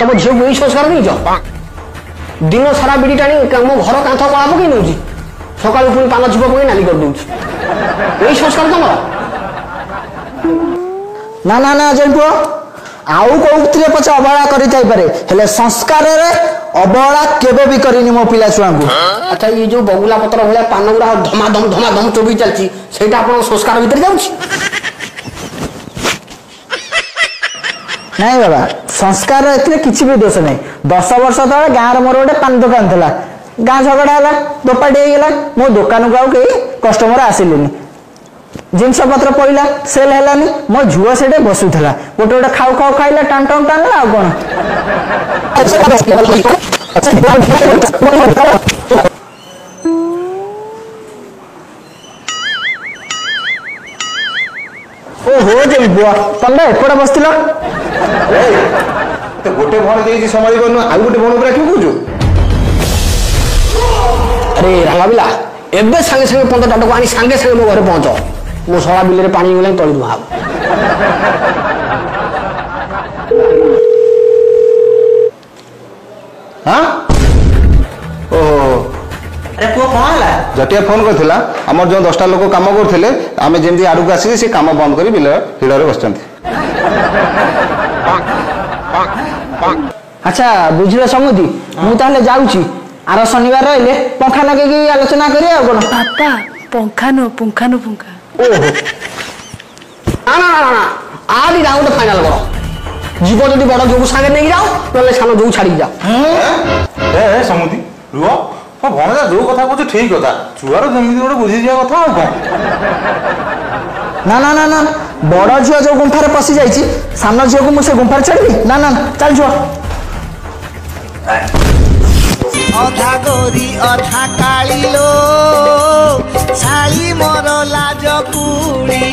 तुम झील को यही संस्कार नहीं दिन सारा बिड़ी टाणी मो घर कांथ कला पकई नौ सका पुणी पान छुप पकई नाली कर दूँ यही संस्कार तुम ना ना ना जय पुओ आउ कौन पचे अवहेला करे संस्कार अवहेला केबे भी करनी मो पिला छुआ को। अच्छा ये जो बगुला पत्र भाया पान गुड़ा धमाधम चोबी चलती संस्कार भितर जाऊँ नहीं बाबा संस्कार किसी भी दोष नहीं 10 वर्ष तले गाँव मोर गोटे पान दुकान था गाँ झगड़ा है दोपाटी होगा मो दुकान को कई कस्टमर आसिले जिनस पत्र पड़ा सेल है मो झुआ से बसुला गोटे गोटे खाऊ खाऊ खाइला टाण टाण टाणला आ कौन ओहो जय बुआ तंडा एपटे बसथिल तो गोटे भण दे संभाली पारनु आ गोटे भण ऊपर क्यों कहूछु। अरे रांगा बिला एबे संगे संगे 15 टाटको आनी संगे संगे मो घरे पहुंचो मो सळा बिले रे पानी गले तळी दुहा हां ओहो अरे पुओ कौन है जटिया फोन करथिला हमर जो 10टा लोक काम करथिले आमे जेमदी आडू आसी से काम बंद करी बिल हिडरे बसचंती। अच्छा बुझले समुदी मु ताले जाउची आर शनिवार रहिले पंखा लगे की आलोचना करी आ कोन पापा पंखा नो पंखा ओहो ना ना ना ना आदि राउंड फाइनल करो जीव जदि बड़ जो संगे नहीं जाओ नले सानो जो छाड़ी जाओ ए समुदी रुओ भणजा जो कथा कहू ठीक कथा छुआर जमी गोटे बुझी जा कथा आ कौन ना ना ना ना बड़ झुआ जो गुंफार पशि जाइछि सामना झुआ को मुझे गुंफार छाड़ी ना ना चल झुआ अधा गोरी अधा काली लो साली मोर लाज कुड़ी।